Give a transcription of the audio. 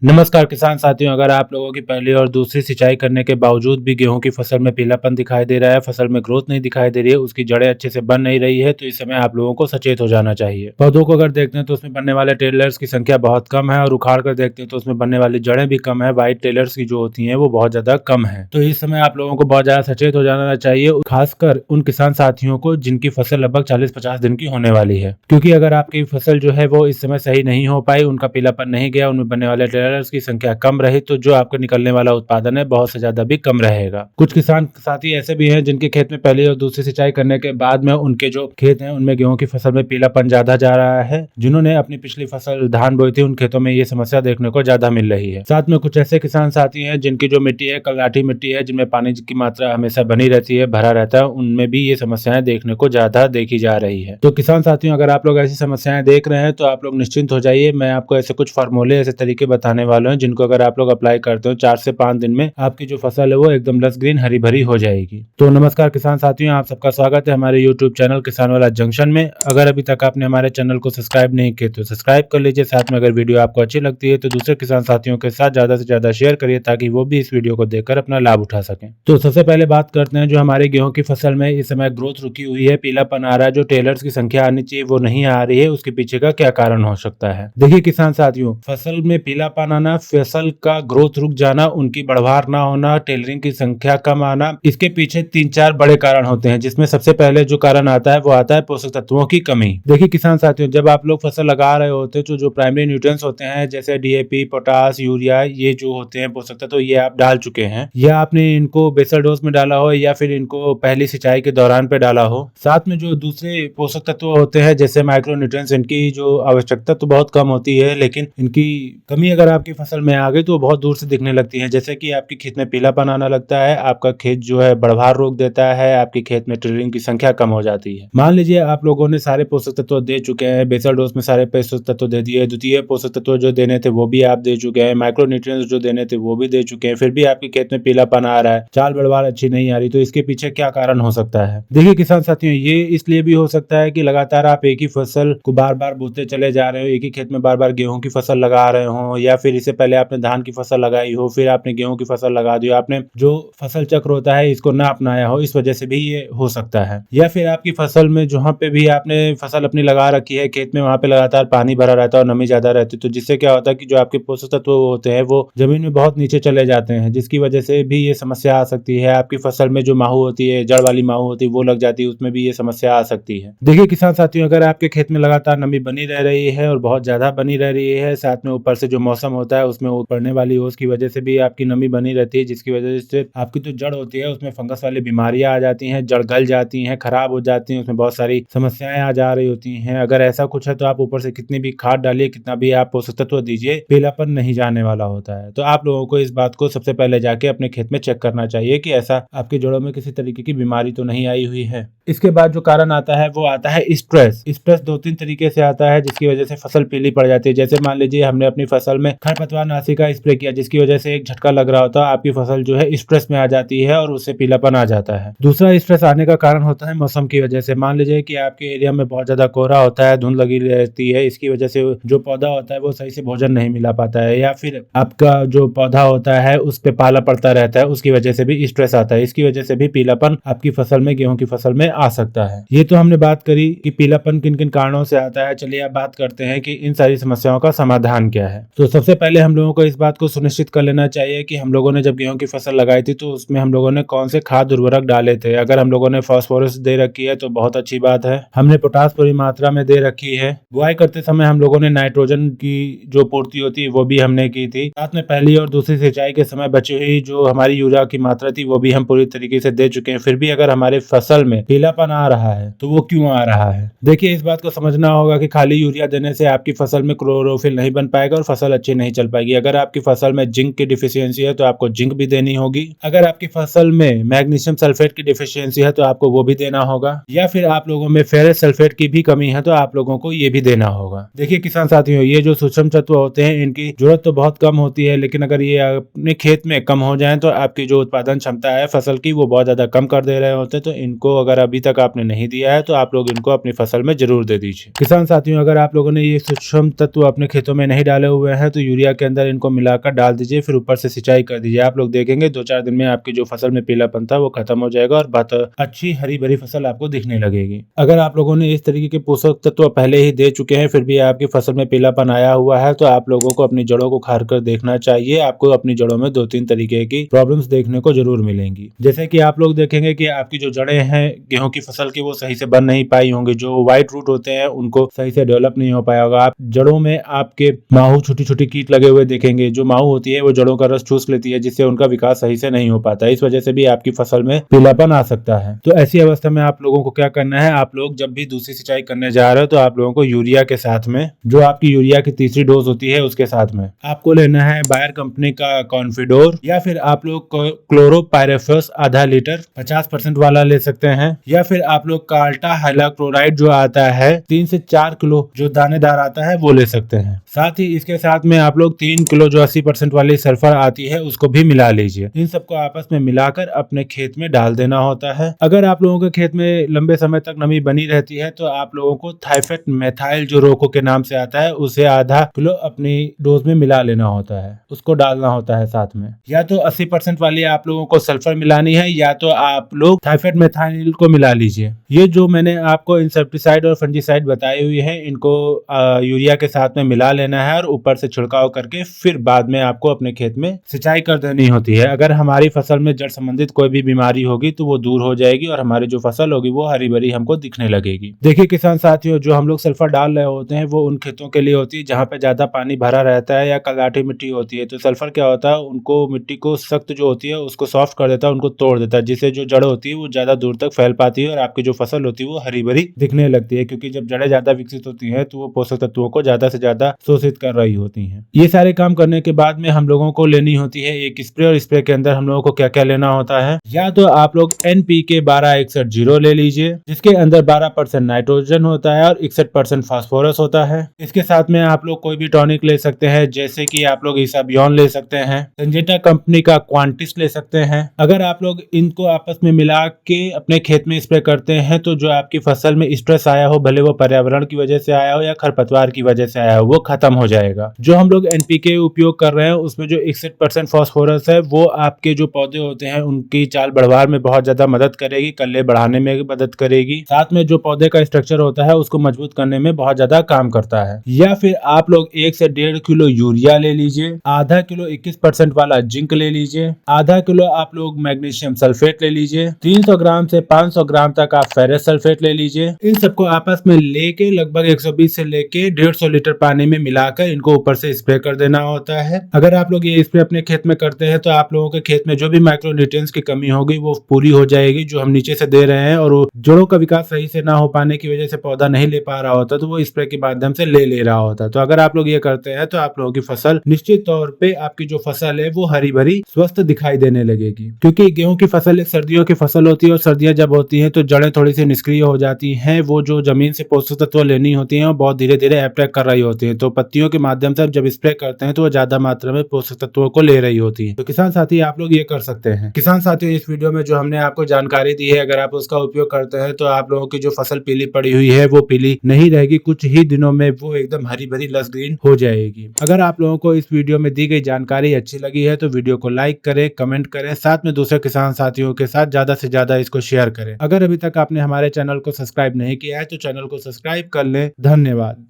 नमस्कार किसान साथियों, अगर आप लोगों की पहली और दूसरी सिंचाई करने के बावजूद भी गेहूं की फसल में पीलापन दिखाई दे रहा है, फसल में ग्रोथ नहीं दिखाई दे रही है, उसकी जड़ें अच्छे से बन नहीं रही है, तो इस समय आप लोगों को सचेत हो जाना चाहिए। पौधों को अगर देखते हैं तो उसमें बनने वाले टेलर्स की संख्या बहुत कम है और उखाड़ कर देखते हैं तो उसमें बनने वाली जड़ें भी कम है। व्हाइट टेलर्स की जो होती है वो बहुत ज्यादा कम है। तो इस समय आप लोगों को बहुत ज्यादा सचेत हो जाना चाहिए, खासकर उन किसान साथियों को जिनकी फसल लगभग 40-50 दिन की होने वाली है। क्योंकि अगर आपकी फसल जो है वो इस समय सही नहीं हो पाई, उनका पीलापन नहीं गया, उनमें बनने वाले टेलर्स की संख्या कम रही, तो जो आपका निकलने वाला उत्पादन है बहुत से ज्यादा भी कम रहेगा। कुछ किसान साथी ऐसे भी हैं जिनके खेत में पहली और दूसरी सिंचाई करने के बाद में उनके जो खेत हैं उनमें गेहूं की फसल में पीलापन ज्यादा जा रहा है। जिन्होंने अपनी पिछली फसल धान बोई थी उन खेतों में ये समस्या देखने को ज्यादा मिल रही है। साथ में कुछ ऐसे किसान साथी हैं जिनकी जो मिट्टी है कलराठी मिट्टी है, जिनमें पानी की मात्रा हमेशा बनी रहती है, भरा रहता है, उनमें भी ये समस्याएं देखने को ज्यादा देखी जा रही है। तो किसान साथियों, अगर आप लोग ऐसी समस्याएं देख रहे हैं तो आप लोग निश्चिंत हो जाइए। मैं आपको ऐसे कुछ फार्मूले, ऐसे तरीके बताने वाले हैं जिनको अगर आप लोग अप्लाई करते हो 4 से 5 दिन में आपकी जो फसल है वो एकदम लस ग्रीन हरी भरी हो जाएगी। तो नमस्कार किसान साथियों, आप सबका स्वागत है हमारे यूट्यूब चैनल किसान वाला जंक्शन में। अगर अभी तक आपने हमारे चैनल को सब्सक्राइब नहीं किया तो सब्सक्राइब कर लीजिए। साथ में अगर वीडियो आपको अच्छी लगती है तो दूसरे किसान साथियों के साथ ज्यादा से ज्यादा शेयर करिए ताकि वो भी इस वीडियो को देखकर अपना लाभ उठा सकें। तो सबसे पहले बात करते हैं जो हमारे गेहूं की फसल में इस समय ग्रोथ रुकी हुई है, पीलापन आ रहा है, जो टेलर्स की संख्या आनी चाहिए वो नहीं आ रही है, उसके पीछे का क्या कारण हो सकता है। देखिए किसान साथियों, फसल में पीलापन आना, फसल का ग्रोथ रुक जाना, उनकी बढ़वार ना होना, टेलरिंग की संख्या कम आना, इसके पीछे 3-4 बड़े कारण होते हैं। जिसमें सबसे पहले जो कारण आता है वो आता है पोषक तत्वों की कमी। देखिए किसान साथियों, जब आप लोग फसल लगा रहे होते हैं तो जो प्राइमरी न्यूट्रिएंट्स होते हैं जैसे डीएपी, पोटास, यूरिया, ये जो होते हैं पोषक तत्व, ये आप डाल चुके हैं या आपने इनको बेसल डोज में डाला हो या फिर इनको पहली सिंचाई के दौरान पे डाला हो। साथ में जो दूसरे पोषक तत्व होते हैं जैसे माइक्रो न्यूट्रिएंट्स, इनकी जो आवश्यकता तो बहुत कम होती है, लेकिन इनकी कमी अगर आपकी फसल में आ गई तो बहुत दूर से दिखने लगती है। जैसे कि आपके खेत में पीलापन आना लगता है, आपका खेत जो है बढ़वार रोक देता है, आपके खेत में टिलरिंग की संख्या कम हो जाती है। मान लीजिए आप लोगों ने सारे पोषक तत्व दे चुके हैं, बेसल डोज में सारे पोषक तत्व दे दिए, द्वितीय पोषक तत्व जो देने थे वो भी आप दे चुके हैं, माइक्रो न्यूट्रिएंट्स जो देने थे वो भी दे चुके हैं, फिर भी आपके खेत में पीलापन आ रहा है, चाल बढ़वार अच्छी नहीं आ रही, तो इसके पीछे क्या कारण हो सकता है। देखिए किसान साथियों, ये इसलिए भी हो सकता है कि लगातार आप एक ही फसल को बार बार बोते चले जा रहे हो, एक ही खेत में बार बार गेहूं की फसल लगा रहे हो, या फिर इससे पहले आपने धान की फसल लगाई हो, फिर आपने गेहूं की फसल लगा दी हो, आपने जो फसल चक्र होता है इसको ना अपनाया हो, इस वजह से भी ये हो सकता है। या फिर आपकी फसल में जहाँ पे भी आपने फसल अपनी लगा रखी है खेत में, वहां पे लगातार पानी भरा रहता है और नमी ज्यादा रहती है, तो जिससे क्या होता है कि जो आपके पोषक तत्व होते हैं वो जमीन में बहुत नीचे चले जाते हैं, जिसकी वजह से भी ये समस्या आ सकती है। आपकी फसल में जो माहू होती है, जड़ वाली माहू होती है, वो लग जाती है, उसमें भी ये समस्या आ सकती है। देखिए किसान साथियों, अगर आपके खेत में लगातार नमी बनी रह रही है और बहुत ज्यादा बनी रह रही है, साथ में ऊपर से जो मौसम होता है उसमें पड़ने वाली ओस की वजह से भी आपकी नमी बनी रहती है, जिसकी वजह से आपकी जो जड़ होती है उसमें फंगस वाली बीमारियां आ जाती हैं, जड़ गल जाती हैं, खराब हो जाती हैं, उसमें बहुत सारी समस्याएं आ जा रही होती हैं। अगर ऐसा कुछ है तो आप ऊपर से कितनी भी खाद डालिए, कितना भी आप पोषक तत्व दीजिए, पीलापन नहीं जाने वाला होता है। तो आप लोगों को इस बात को सबसे पहले जाके अपने खेत में चेक करना चाहिए कि ऐसा आपकी जड़ों में किसी तरीके की बीमारी तो नहीं आई हुई है। इसके बाद जो कारण आता है वो आता है स्ट्रेस। स्ट्रेस 2-3 तरीके से आता है जिसकी वजह से फसल पीली पड़ जाती है। जैसे मान लीजिए हमने अपनी फसल में खरपतवार नाशी का स्प्रे किया, जिसकी वजह से एक झटका लग रहा होता है, आपकी फसल जो है स्ट्रेस में आ जाती है और उससे पीलापन आ जाता है। दूसरा स्ट्रेस आने का कारण होता है मौसम की वजह से। मान लीजिए कि आपके एरिया में बहुत ज्यादा कोहरा होता है, धुंध लगी रहती है, इसकी वजह से जो पौधा होता है वो सही से भोजन नहीं मिला पाता है, या फिर आपका जो पौधा होता है उस पे पाला पड़ता रहता है, उसकी वजह से भी स्ट्रेस आता है। इसकी वजह से भी पीलापन आपकी फसल में, गेहूं की फसल में आ सकता है। ये तो हमने बात करी कि पीलापन किन किन कारणों से आता है। चलिए अब बात करते हैं कि इन सारी समस्याओं का समाधान क्या है। तो सबसे पहले हम लोगों को इस बात को सुनिश्चित कर लेना चाहिए कि हम लोगों ने जब गेहूं की फसल लगाई थी तो उसमें हम लोगों ने कौन से खाद उर्वरक डाले थे। अगर हम लोगों ने फास्फोरस दे रखी है तो बहुत अच्छी बात है, हमने पोटास पूरी मात्रा में दे रखी है। बुआई करते समय हम लोगों ने नाइट्रोजन की जो पूर्ति होती है वो भी हमने की थी। साथ में पहली और दूसरी सिंचाई के समय बची हुई जो हमारी यूरिया की मात्रा थी वो भी हम पूरी तरीके से दे चुके हैं। फिर भी अगर हमारे फसल में पीलापन आ रहा है तो वो क्यों आ रहा है। देखिए इस बात को समझना होगा कि खाली यूरिया देने से आपकी फसल में क्लोरोफिल नहीं बन पाएगा और फसल अच्छी नहीं चल पाएगी। अगर आपकी फसल में जिंक की डिफिशियंसी है तो आपको जिंक भी देनी होगी। अगर आपकी फसल में मैग्नीशियम सल्फेट की डिफिशियंसी है तो आपको वो भी देना होगा, या फिर आप लोगों में फेरस सल्फेट की भी कमी है तो आप लोगों को ये भी देना होगा। देखिए किसान साथियों, ये जो सूक्ष्म तत्व होते हैं इनकी जरूरत तो बहुत कम होती है, लेकिन अगर ये अपने खेत में कम हो जाए तो आपकी जो उत्पादन क्षमता है फसल की वो बहुत ज्यादा कम कर दे रहे होते हैं। तो इनको अगर अभी तक आपने नहीं दिया है तो आप लोग इनको अपनी फसल में जरूर दे दीजिए। किसान साथियों, अगर आप लोगों ने ये सूक्ष्म तत्व अपने खेतों में नहीं डाले हुए हैं तो यूरिया के अंदर इनको मिलाकर डाल दीजिए, फिर ऊपर से सिंचाई कर दीजिए। आप लोग देखेंगे 2-4 दिन में आपकी जो फसल में पीलापन था वो खत्म हो जाएगा और बहुत अच्छी हरी भरी फसल आपको दिखने लगेगी। अगर आप लोगों ने इस तरीके के पोषक तत्व पहले ही दे चुके हैं फिर भी आपकी फसल में पीलापन आया हुआ है तो आप लोगों को अपनी जड़ों को खार कर देखना चाहिए। आपको अपनी जड़ों में 2-3 तरीके की प्रॉब्लम्स देखने को जरूर मिलेंगी। जैसे कि आप लोग देखेंगे कि आपकी जो जड़ें हैं गेहूं की फसल की वो सही से बन नहीं पाई होंगी, जो व्हाइट रूट होते हैं उनको सही से डेवलप नहीं हो पाया होगा। आप जड़ों में आपके माहू छोटी छोटी कीट लगे हुए देखेंगे। जो माहू होती है वो जड़ों का रस चूस लेती है जिससे उनका विकास सही से नहीं हो पाता। इस वजह से भी आपकी फसल में पीलापन आ सकता है। तो ऐसी अवस्था में आप लोगों को क्या करना है, आप लोग जब भी दूसरी सिंचाई करने जा रहे हो तो आप लोगों को यूरिया के साथ में जो आपकी यूरिया की तीसरी डोज होती है उसके साथ में आपको लेना है बायर कंपनी का कॉन्फिडोर, या फिर आप लोग क्लोरोपाइरेफस आधा लीटर 50% वाला ले सकते हैं, या फिर आप लोग कार्टा हाइड्रोक्लोराइड जो आता है 3 से 4 किलो जो दानेदार आता है वो ले सकते हैं। साथ ही इसके साथ में आप लोग 3 किलो जो 80% वाली सल्फर आती है उसको भी मिला लीजिए। इन सबको आपस में मिलाकर अपने खेत में डाल देना होता है। अगर आप लोगों के खेत में लंबे समय तक नमी बनी रहती है तो आप लोगों को थाइफेट मेथाइल जो रोको के नाम से आता है उसे आधा किलो अपनी डोज में मिला लेना होता है, उसको डालना होता है साथ में। या तो 80% वाली आप लोगों को सल्फर मिलानी है या तो आप लोग थाइफेट मेथाइल को मिला लीजिए। ये जो मैंने आपको इंसेक्टिसाइड और फंजीसाइड बताई हुई है इनको यूरिया के साथ में मिला लेना है और ऊपर से छिड़काव करके फिर बाद में आपको अपने खेत में सिंचाई कर देनी होती है। अगर हमारी फसल में जड़ संबंधित कोई भी बीमारी होगी तो वो दूर हो जाएगी और हमारी जो फसल होगी वो हरी भरी हमको दिखने लगेगी। देखिए किसान साथियों, जो हम लोग सल्फर डाल रहे होते हैं वो उन खेतों के लिए होती है जहाँ पे ज्यादा पानी भरा रहता है या कलाठी मिट्टी होती है। तो सल्फर क्या होता है, उनको मिट्टी को सख्त जो होती है उसको सॉफ्ट कर देता है, उनको तोड़ देता है, जिससे जो जड़ होती है वो ज्यादा दूर तक फैल पाती है और आपकी जो फसल होती है वो हरी भरी दिखने लगती है। क्योंकि जब जड़ें ज्यादा विकसित होती है तो वो पोषक तत्वों को ज्यादा से ज्यादा शोषित कर रही होती हैं। ये सारे काम करने के बाद में हम लोगों को लेनी होती है एक स्प्रे, और स्प्रे के अंदर हम लोगों को क्या क्या लेना होता है, या तो आप लोग NPK 1261 ले लीजिए जिसके अंदर 12% नाइट्रोजन होता है और 61% फास्फोरस होता है। इसके साथ में आप लोग कोई भी टॉनिक ले सकते हैं, जैसे कि आप लोग इसाबियोन ले सकते हैं, संजेटा कंपनी का क्वांटिस ले सकते हैं। अगर आप लोग इनको आपस में मिला के अपने खेत में स्प्रे करते हैं तो जो आपकी फसल में स्ट्रेस आया हो, भले वो पर्यावरण की वजह से आया हो या खरपतवार की वजह से आया हो, वो खत्म हो जाएगा। जो हम लोग NPK उपयोग कर रहे हैं उसमें जो 61% फास्फोरस है वो आपके जो पौधे होते हैं उनकी चाल बढ़वार में बहुत ज्यादा मदद करेगी, कल्ले बढ़ाने में मदद करेगी, साथ में जो पौधे का स्ट्रक्चर होता है उसको मजबूत करने में बहुत ज्यादा काम करता है। या फिर आप लोग 1 से 1.5 किलो यूरिया ले लीजिए, आधा किलो 21% वाला जिंक ले लीजिए, आधा किलो आप लोग मैग्नीशियम सल्फेट ले लीजिए, 300 ग्राम से 500 ग्राम तक आप फेरस सल्फेट ले लीजिए। इन सबको आपस में लेके लगभग 120 से लेके 150 लीटर पानी में मिलाकर इनको ऊपर से स्प्रे कर देना होता है। अगर आप लोग ये स्प्रे अपने खेत में करते हैं तो आप लोगों के खेत में जो भी माइक्रोन्यूट्रिएंट्स की कमी होगी वो पूरी हो जाएगी जो हम नीचे से दे रहे हैं, और जड़ों का विकास सही से ना हो पाने की वजह से पौधा नहीं ले पा रहा होता तो वो स्प्रे के माध्यम से ले रहा होता। तो अगर आप लोग ये करते हैं तो आप लोगों की फसल निश्चित तौर पे आपकी जो फसल है वो हरी भरी स्वस्थ दिखाई देने लगेगी। क्योंकि गेहूं की फसल एक सर्दियों की फसल होती है और सर्दियां जब होती है तो जड़ें थोड़ी सी निष्क्रिय हो जाती हैं, वो जो जमीन से पोषक तत्व लेनी होती है वो बहुत धीरे धीरे अटैक कर रही होती है। तो पत्तियों के माध्यम से जब स्प्रे करते हैं तो वो ज्यादा मात्रा में पोषक तत्वों को ले रही होती है। तो किसान साथी आप लोग ये कर सकते हैं। किसान साथियों, इस वीडियो में जो हमने आपको जानकारी दी है अगर आप उसका उपयोग करते हैं तो आप लोगों की जो फसल पीली पड़ी हुई है वो पीली नहीं रहेगी, कुछ ही दिनों में वो एकदम हरी भरी लस ग्रीन हो जाएगी। अगर आप लोगों को इस वीडियो में दी गई जानकारी अच्छी लगी है तो वीडियो को लाइक करें, कमेंट करें, साथ में दूसरे किसान साथियों के साथ ज्यादा से ज्यादा इसको शेयर करें। अगर अभी तक आपने हमारे चैनल को सब्सक्राइब नहीं किया है तो चैनल को सब्सक्राइब कर लें। धन्यवाद।